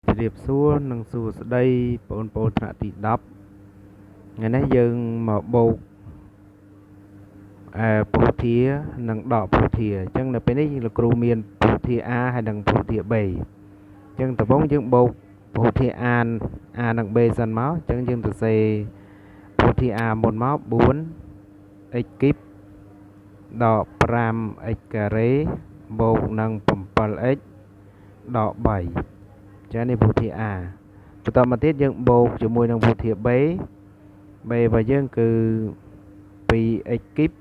ជម្រាបសួរនិងសួស្តីបងប្អូនថ្នាក់ទី10ថ្ងៃនេះយើងមកបូកពហុធានិងដកពហុធាអញ្ចឹងនៅពេលនេះលោកគ្រូមានពហុធា A ហើយនិងពហុធា B អញ្ចឹងដំបូងយើងបូកពហុធា A និង B សិនមកអញ្ចឹងយើងសរសេរពហុធា A មុនមក 4x គីបដក 5x ការ៉េបូកនឹង 7x ដក 3ចានេះពហុធា A បន្តមកទៀតយើងបូកជាមួយនឹងពហុធា B របស់យើងគឺ 2x គីប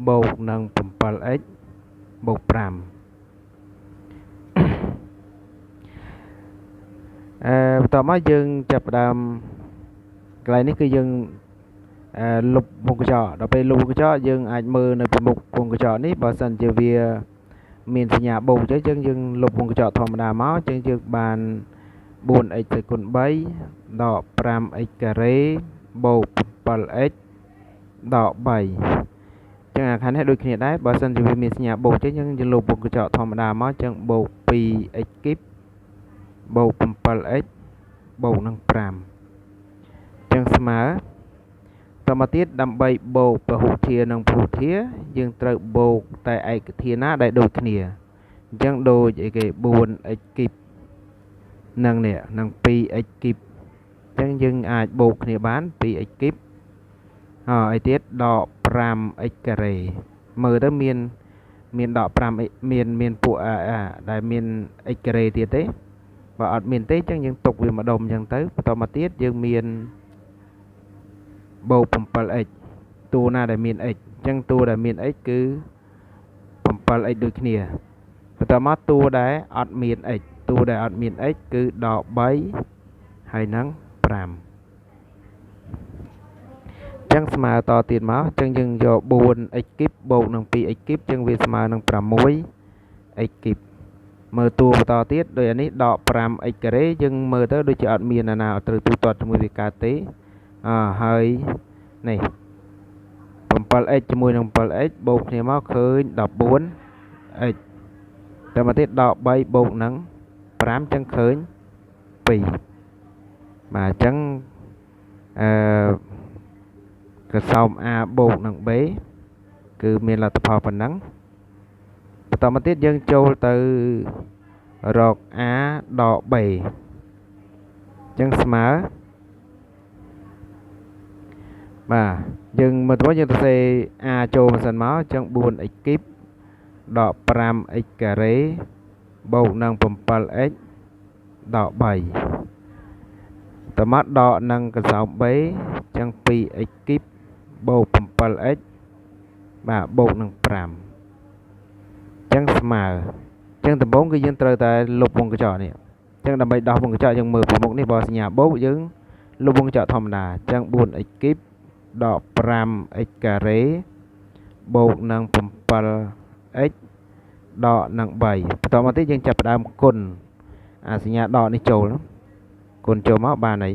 បូកនឹង 7x បូក 5បន្តមកយើងចាប់ផ្ដើមកន្លែងនេះគឺយើងលុបវងកញ្ចក់ដល់ពេលលុបវងកញ្ចក់យើងអាចមើលនៅពីមុខវងកញ្ចក់នេះបើសិនជាវាមានសញ្ញាបូកអញ្ចឹងយើងលុបវងកញ្ចក់ធម្មតាមកអញ្ចឹងយើងបាន 4x ទៅគុណ3ដក 5x ការ៉េបូក 7x ដក 3ចឹងអាខាងនេះដូចគ្នាដែរបើសិនជាវាមានសញ្ញាបូកចឹងយើងលុបវងកញ្ចក់ធម្មតាមកចឹងបូក 2x គីបបូក 7x បូកនឹង5ចឹងស្មើតមកទៀតដើម្បីបូកពហុធានិងពហុធាយើងត្រូវបូកតែឯកធាតុណាដែលដូចគ្នាអញ្ចឹងដូចអីគេ 4x គីបនឹងនេះនឹង 2x គីបអញ្ចឹងយើងអាចបូកគ្នាបាន 2x គីបអីទៀតដក 5x ការ៉េមើលទៅមានដក 5 មានពួកដែលមាន x ការ៉េទៀតទេបើអត់មានទេអញ្ចឹងយើងទុកវាម្ដុំអញ្ចឹងទៅបន្តមកទៀតយើងមានបូក 7x តួណាដែលមាន x អញ្ចឹងតួដែលមាន x គឺ 7x ដូចគ្នាបន្តមកតួដែលអត់មាន x តួដែលអត់មាន x គឺដក 3ហើយនឹង 5ចឹងស្មើតទៀតមកចឹងយើងយក 4x គីបបូកនឹង 2x គីបចឹងវាស្មើនឹង 6x គីបមើលតួបន្តទៀតដោយអានេះដក 5x ការ៉េយើងមើលទៅដូចជាអត់មានអាណាត្រូវទូទាត់ជាមួយវាកើតទេហើយនេះ 7x ជាមួយនឹង 7x បូកគ្នាមកឃើញ 14x តែមកទៀតដក 3បូកនឹង 5ចឹងឃើញ 2បាទអញ្ចឹងកសោម A បូកនឹង B គឺមានលទ្ធផលប៉ុណ្ណឹងបន្តមកទៀតយើងចូលទៅរក A ដក B អញ្ចឹងស្មើបាទយើងមើលទៅយើងសរសេរ A ចូលមកសិនមកអញ្ចឹង 4x គីបដក 5x ការ៉េបូកនឹង 7x ដក 3តមកដកនឹងកសោម B អញ្ចឹង 2x គីបបូក 7x បាទបូកនឹង 5អញ្ចឹងស្មើអញ្ចឹងដំបូងគឺយើងត្រូវតែលុបវងកញ្ចក់នេះអញ្ចឹងដើម្បីដោះវងកញ្ចក់យើងមើលពីមុខនេះបើសញ្ញាបូកយើងលុបវងកញ្ចក់ធម្មតាអញ្ចឹង 4x គីបដក 5x ការ៉េបូកនឹង 7x ដកនឹង 3បន្តមកទៀតយើងចាប់ផ្ដើមគុណអាសញ្ញាដកនេះចូលគុណចូលមកបានអី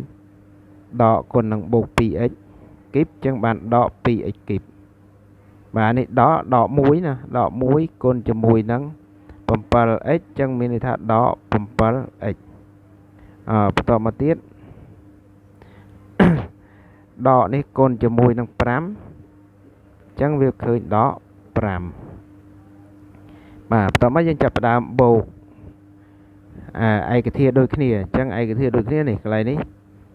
ដកគុណនឹងបូក 2x គីបអញ្ចឹងបានដក 2x គីបបាទនេះដក1ណាដក1គុណជាមួយនឹង 7x អញ្ចឹងមានន័យថាដក 7x បន្តមកទៀតដកនេះគុណជាមួយនឹង 5អញ្ចឹងវាឃើញដក 5បាទបន្តមកយើងចាប់ផ្ដើមបូកឯកធាតុដូចគ្នាអញ្ចឹងឯកធាតុដូចគ្នានេះកន្លែងនេះ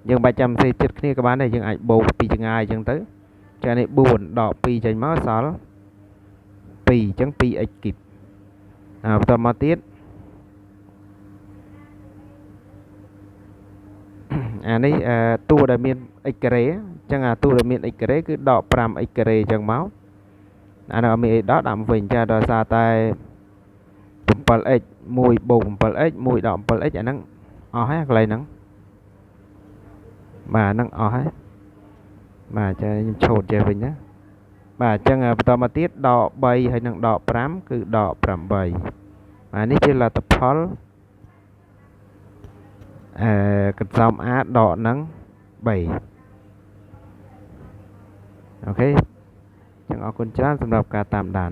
យើងបាច់ចាំសេចិត្តគ្នាក៏បានដែរយើងអាចបូកពីចម្ងាយអញ្ចឹងទៅចានេះ4ដក 2ចេញមកសល់ 2អញ្ចឹង 2x គីបបន្តមកទៀតអានេះតួដែលមាន x ការ៉េអញ្ចឹងតួដែលមាន x ការ៉េគឺដក 5x ការ៉េអញ្ចឹងមកអានោះអត់មានអីដកដាក់មកវិញចាដោយសារតែ 7x 1បូក 7x 1ដក 7x អាហ្នឹងអស់ហើយកន្លែងហ្នឹងបាទហ្នឹងអស់ហើយបាទចាខ្ញុំឆូតចេះវិញណាបាទអញ្ចឹងបន្តមកទៀតដក 3ហើយនឹងដក 5គឺដក 8បាទនេះជាលទ្ធផលកន្សោម A ដកនឹង 3អូខេអញ្ចឹងអរគុណច្រើនសម្រាប់ការតាមដាន